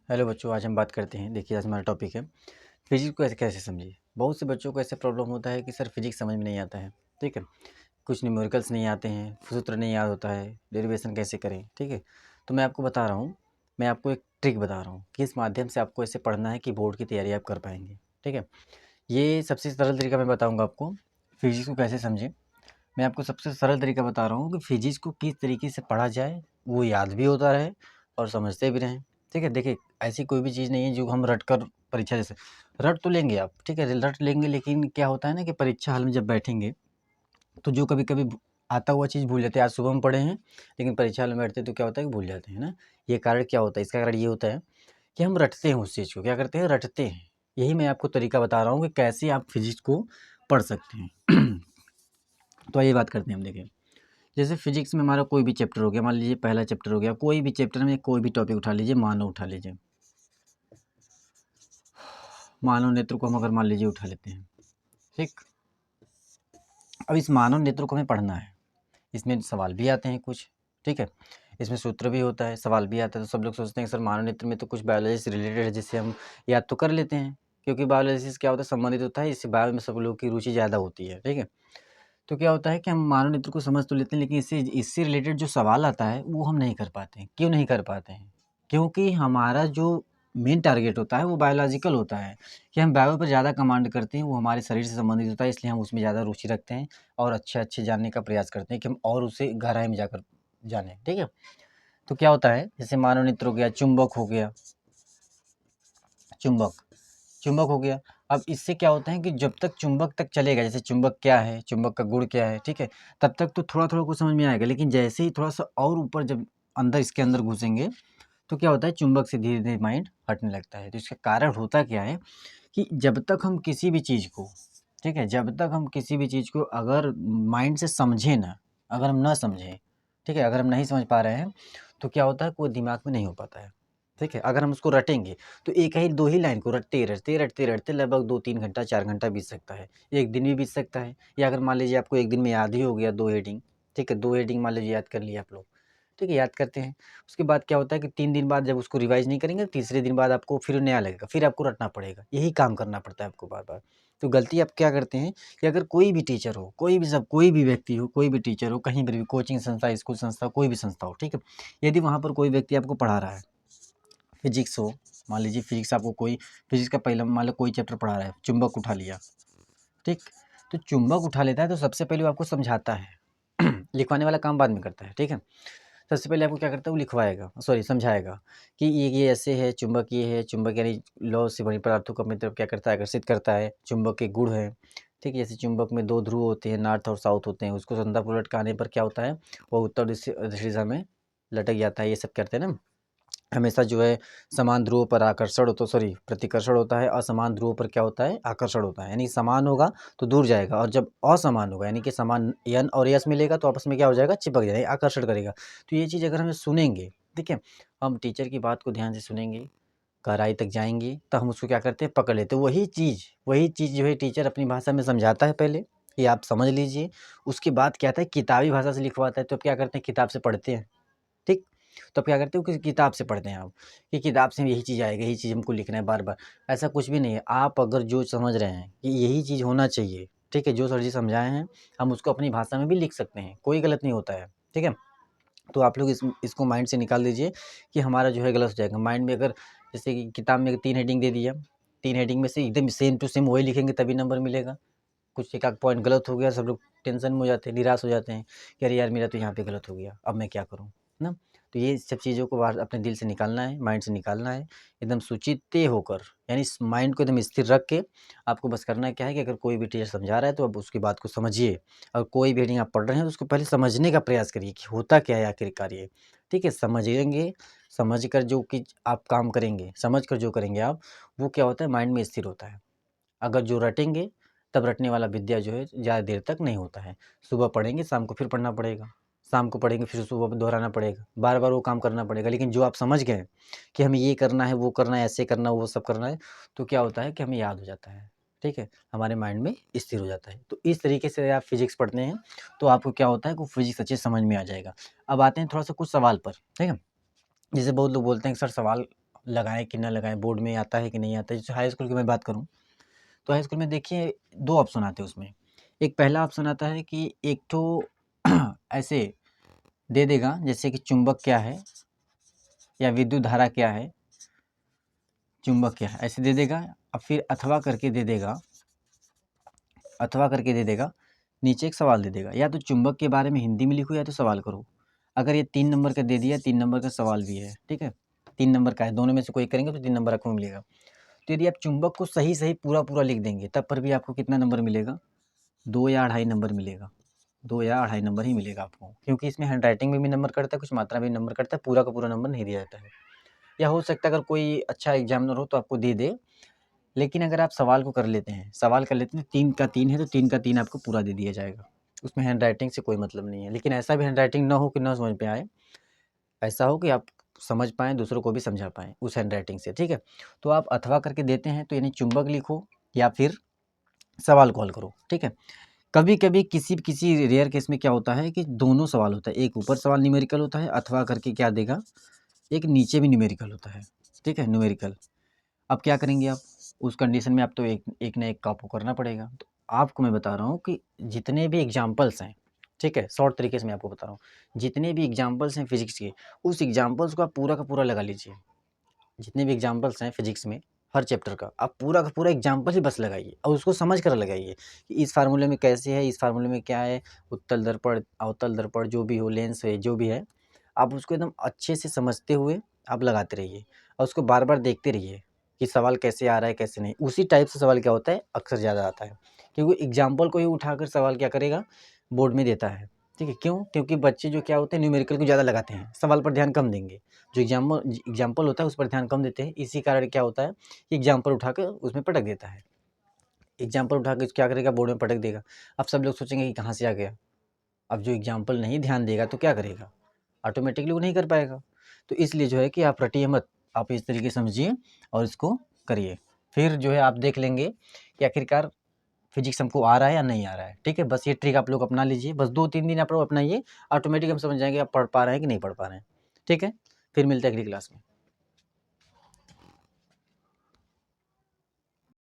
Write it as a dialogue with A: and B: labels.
A: Hello बच्चों, आज हम बात करते हैं। देखिए, आज हमारा टॉपिक है फिजिक्स को ऐसे कैसे समझिए। बहुत से बच्चों को ऐसे प्रॉब्लम होता है कि सर फिजिक्स समझ में नहीं आता है। ठीक है, कुछ न्यूमेरिकल्स नहीं आते हैं, सूत्र नहीं याद होता है, डेरिवेशन कैसे करें। ठीक है, तो मैं आपको बता रहा हूँ, मैं आपको एक ट्रिक बता रहा हूँ कि इस माध्यम से आपको ऐसे पढ़ना है कि बोर्ड की तैयारी आप कर पाएंगे। ठीक है, ये सबसे सरल तरीका मैं बताऊँगा आपको फिजिक्स को कैसे समझें। मैं आपको सबसे सरल तरीका बता रहा हूँ कि फिजिक्स को किस तरीके से पढ़ा जाए, वो याद भी होता रहे और समझते भी रहें। ठीक है, देखिए ऐसी कोई भी चीज़ नहीं है जो हम रट कर परीक्षा जैसे रट तो लेंगे आप, ठीक है, रट लेंगे, लेकिन क्या होता है ना कि परीक्षा हॉल में जब बैठेंगे तो जो कभी-कभी आता हुआ चीज़ भूल जाते हैं। आज सुबह हम पढ़े हैं, लेकिन परीक्षा हॉल में बैठते हैं तो क्या होता है कि भूल जाते हैं ना। ये कारण क्या होता है? इसका कारण ये होता है कि हम रटते हैं उस चीज़ को। क्या करते हैं? रटते हैं। यही मैं आपको तरीका बता रहा हूँ कि कैसे आप फिजिक्स को पढ़ सकते हैं। तो आइए बात करते हैं हम। देखिए, जैसे फिजिक्स में हमारा कोई भी चैप्टर हो गया, मान लीजिए पहला चैप्टर हो गया, कोई भी चैप्टर में कोई भी टॉपिक उठा लीजिए, मानव उठा लीजिए, मानव नेत्र को हम अगर मान लीजिए उठा लेते हैं। ठीक, अब इस मानव नेत्र को हमें पढ़ना है। इसमें सवाल भी आते हैं कुछ। ठीक है, इसमें सूत्र भी होता है, सवाल भी आता है। तो सब लोग सोचते हैं कि सर मानव नेत्र में तो कुछ बायोलॉजी से रिलेटेड है, जिससे हम याद तो कर लेते हैं, क्योंकि बायोलॉजी से क्या होता है, संबंधित होता है, इससे बायो में सब लोग की रुचि ज़्यादा होती है। ठीक है, तो क्या होता है कि हम मानव नेत्र को समझ तो लेते हैं, लेकिन इससे इससे रिलेटेड जो सवाल आता है वो हम नहीं कर पाते हैं। क्यों नहीं कर पाते हैं? क्योंकि हमारा जो मेन टारगेट होता है वो बायोलॉजिकल होता है, कि हम बायो पर ज़्यादा कमांड करते हैं, वो हमारे शरीर से संबंधित होता है, इसलिए हम उसमें ज़्यादा रुचि रखते हैं और अच्छे-अच्छे जानने का प्रयास करते हैं कि हम और उसे गहराई में जाकर जानें। ठीक है? तो क्या होता है, जैसे मानव नेत्र हो गया, चुंबक हो गया, चुंबक चुंबक हो गया। अब इससे क्या होता है कि जब तक चुंबक तक चलेगा, जैसे चुंबक क्या है, चुंबक का गुण क्या है, ठीक है, तब तक तो थोड़ा-थोड़ा कुछ समझ में आएगा, लेकिन जैसे ही थोड़ा-सा और ऊपर जब अंदर इसके अंदर घुसेंगे, तो क्या होता है, चुंबक से धीरे-धीरे माइंड हटने लगता है। तो इसका कारण होता क्या है कि जब तक हम किसी भी चीज़ को, ठीक है, जब तक हम किसी भी चीज़ को अगर माइंड से समझें ना, अगर हम ना समझें, ठीक है, अगर हम नहीं समझ पा रहे हैं, तो क्या होता है, कोई दिमाग में नहीं हो पाता है। ठीक है, अगर हम उसको रटेंगे, तो एक ही 2 ही लाइन को रटते लगभग 2-3 घंटा, 4 घंटा बीत सकता है। 1 दिन भी बीत सकता है, या अगर मान लीजिए आपको 1 दिन में याद ही हो गया 2 हेडिंग, ठीक है, 2 हेडिंग मान लीजिए याद कर लिया आप लोग, ठीक है, याद करते हैं। उसके बाद क्या होता है कि 3 दिन बाद जब उसको रिवाइज़ नहीं करेंगे, तीसरे दिन बाद आपको फिर नया लगेगा, फिर आपको रटना पड़ेगा। यही काम करना पड़ता है आपको बार-बार। तो गलती आप क्या करते हैं कि अगर कोई भी टीचर हो, कोई भी व्यक्ति हो, कोई भी टीचर हो, कहीं पर भी कोचिंग संस्था, स्कूल संस्था, कोई भी संस्था हो, ठीक है? यदि वहाँ पर कोई व्यक्ति आपको पढ़ा रहा है, फिजिक्स हो, मान लीजिए फिजिक्स आपको कोई फिजिक्स का पहला मान लो कोई चैप्टर पढ़ा रहा है, चुंबक उठा लिया, ठीक? तो चुंबक उठा लेता है तो सबसे पहले वो आपको समझाता है। लिखवाने वाला काम बाद में करता है, ठीक है? सबसे पहले आपको क्या करता है, वो लिखवाएगा, सॉरी समझाएगा कि ये ऐसे है, चुंबक ये है, चुंबक यानी लौ से बने पदार्थों को अपनी तरफ क्या करता है, आकर्षित करता है, चुंबक के गुण हैं, ठीक है? जैसे चुंबक में 2 ध्रुव होते हैं, नॉर्थ और साउथ होते हैं, उसको संदर्भ उलट के आने पर क्या होता है, वो उत्तर दिशा में लटक जाता है, ये सब करते हैं ना? हमेशा जो है समान ध्रुवों पर आकर्षण हो तो सॉरी प्रतिकर्षण होता है, असमान ध्रुवों पर क्या होता है, आकर्षण होता है। यानी समान होगा तो दूर जाएगा, और जब असमान होगा यानी कि समान यन और यस मिलेगा तो आपस में क्या हो जाएगा, चिपक जाएगा, आकर्षण करेगा। तो ये चीज़ अगर हम सुनेंगे, ठीक है, हम टीचर की बात को ध्यान से सुनेंगे, गहराई तक जाएंगे, तो हम उसको क्या करते हैं, पकड़ लेते हैं। वही चीज़ जो है टीचर अपनी भाषा में समझाता है पहले, कि आप समझ लीजिए। उसके बाद क्या आता है, किताबी भाषा से लिखवाता है, तो अब क्या करते हैं, किताब से पढ़ते हैं, ठीक? तो आप क्या करते हो कि किताब से पढ़ते हैं आप, कि किताब से यही चीज़ आएगा, यही चीज़ हमको लिखना है बार-बार। ऐसा कुछ भी नहीं है। आप अगर जो समझ रहे हैं कि यही चीज़ होना चाहिए, ठीक है, जो सर जी समझाए हैं, हम उसको अपनी भाषा में भी लिख सकते हैं, कोई गलत नहीं होता है, ठीक है? तो आप लोग इसको माइंड से निकाल दीजिए कि हमारा जो है गलत हो जाएगा। माइंड में अगर जैसे कि किताब में 3 हेडिंग दे दिया, 3 हेडिंग में से एकदम सेम टू सेम वही लिखेंगे तभी नंबर मिलेगा। कुछ एक आध पॉइंट गलत हो गया, सब लोग टेंशन में हो जाते हैं, निराश हो जाते हैं कि अरे यार मेरा तो यहाँ पे गलत हो गया, अब मैं क्या करूँ, है ना? तो ये सब चीज़ों को बाहर अपने दिल से निकालना है, माइंड से निकालना है, एकदम सुचित्त होकर, यानी इस माइंड को एकदम स्थिर रख के आपको बस करना क्या है कि अगर कोई भी टीचर समझा रहा है तो आप उसकी बात को समझिए, और कोई भी हेडिंग आप पढ़ रहे हैं तो उसको पहले समझने का प्रयास करिए कि होता क्या है आखिरकार ये, ठीक है? समझेंगे, समझ कर जो कि आप काम करेंगे, समझ कर जो करेंगे आप, वो क्या होता है, माइंड में स्थिर होता है। अगर जो रटेंगे, तब रटने वाला विद्या जो है ज़्यादा देर तक नहीं होता है। सुबह पढ़ेंगे, शाम को फिर पढ़ना पड़ेगा, शाम को पढ़ेंगे, फिर सुबह दोहराना पड़ेगा, बार-बार वो काम करना पड़ेगा। लेकिन जो आप समझ गए कि हमें ये करना है, वो करना है, ऐसे करना है, वो सब करना है, तो क्या होता है कि हमें याद हो जाता है, ठीक है? हमारे माइंड में स्थिर हो जाता है। तो इस तरीके से आप फिज़िक्स पढ़ते हैं, तो आपको क्या होता है कि फिज़िक्स अच्छे से समझ में आ जाएगा। अब आते हैं थोड़ा-सा कुछ सवाल पर, ठीक है? जैसे बहुत लोग बोलते हैं कि सर सवाल लगाएँ कि ना लगाएँ, बोर्ड में आता है कि नहीं आता है। जैसे हाई स्कूल की मैं बात करूँ, तो हाई स्कूल में देखिए 2 ऑप्शन आते हैं उसमें। एक पहला ऑप्शन आता है कि एक तो ऐसे दे देगा जैसे कि चुंबक क्या है या विद्युत धारा क्या है, चुंबक क्या है, ऐसे दे देगा। और फिर अथवा करके दे देगा, नीचे एक सवाल दे देगा। या तो चुंबक के बारे में हिंदी में लिखो या तो सवाल करो। अगर ये 3 नंबर का दे दिया, 3 नंबर का सवाल भी है, ठीक है? 3 नंबर का है, दोनों में से कोई करेंगे तो 3 नंबर आपको मिलेगा। तो यदि आप चुंबक को सही-सही पूरा-पूरा लिख देंगे, तब पर भी आपको कितना नंबर मिलेगा? 2 या 2.5 नंबर मिलेगा। 2 या 2.5 नंबर ही मिलेगा आपको, क्योंकि इसमें हैंडराइटिंग में भी नंबर कटता है, कुछ मात्रा में भी नंबर कटता है, पूरा का पूरा नंबर नहीं दिया जाता है। या हो सकता है अगर कोई अच्छा एग्जामिनर हो तो आपको दे दे, लेकिन अगर आप सवाल को कर लेते हैं, सवाल कर लेते हैं, 3 का 3 है तो 3 का 3 आपको पूरा दे दिया जाएगा। उसमें हैंडराइटिंग से कोई मतलब नहीं है। लेकिन ऐसा भी हैंडराइटिंग ना हो कि ना समझ में आए, ऐसा हो कि आप समझ पाएँ, दूसरों को भी समझा पाएँ उस हैंडराइटिंग से, ठीक है? तो आप अथवा करके देते हैं तो यानी चुंबक लिखो या फिर सवाल कॉल करो, ठीक है? कभी-कभी किसी रेयर केस में क्या होता है कि दोनों सवाल होता है, एक ऊपर सवाल न्यूमेरिकल होता है, अथवा करके क्या देगा, एक नीचे भी न्यूमेरिकल होता है, ठीक है? न्यूमेरिकल। अब क्या करेंगे आप? उस कंडीशन में आप तो एक ना एक का आपको करना पड़ेगा। तो आपको मैं बता रहा हूँ कि जितने भी एग्ज़ाम्पल्स हैं, ठीक है? शॉर्ट तरीके से मैं आपको बता रहा हूँ। जितने भी एग्ज़ाम्पल्स हैं फिज़िक्स के, उस एग्ज़ाम्पल्स को आप पूरा का पूरा लगा लीजिए। जितने भी एग्ज़ाम्पल्स हैं फिज़िक्स में, हर चैप्टर का, आप पूरा का पूरा एग्ज़ाम्पल ही बस लगाइए और उसको समझ कर लगाइए कि इस फ़ॉर्मूले में कैसे है, इस फ़ॉर्मूले में क्या है, उत्तल दर्पण, अवतल दर्पण जो भी हो, लेंस है, जो भी है, आप उसको एकदम अच्छे से समझते हुए आप लगाते रहिए और उसको बार-बार देखते रहिए कि सवाल कैसे आ रहा है, कैसे नहीं। उसी टाइप से सवाल क्या होता है, अक्सर ज़्यादा आता है, क्योंकि एग्ज़ाम्पल को ही उठाकर सवाल क्या करेगा, बोर्ड में देता है, ठीक है? क्यों? क्योंकि बच्चे जो क्या होते हैं न्यूमेरिकल को ज़्यादा लगाते हैं, सवाल पर ध्यान कम देंगे। जो एग्जाम्पल होता है उस पर ध्यान कम देते हैं, इसी कारण क्या होता है कि एग्जाम्पल उठाकर उसमें पटक देता है। एग्जाम्पल उठा के क्या करेगा, बोर्ड में पटक देगा। अब सब लोग सोचेंगे कि कहाँ से आ गया। अब जो एग्जाम्पल नहीं ध्यान देगा तो क्या करेगा, ऑटोमेटिकली वो नहीं कर पाएगा। तो इसलिए जो है कि आप रटिए मत, आप इस तरीके समझिए और इसको करिए। फिर जो है आप देख लेंगे कि आखिरकार फिजिक्स हमको आ रहा है या नहीं आ रहा है, ठीक है? बस ये ट्रिक आप लोग अपना लीजिए, बस 2-3 दिन आप लोग अपनाइए, ऑटोमेटिक हम समझ जाएंगे आप पढ़ पा रहे हैं कि नहीं पढ़ पा रहे हैं, ठीक है? फिर मिलते हैं अगली क्लास में।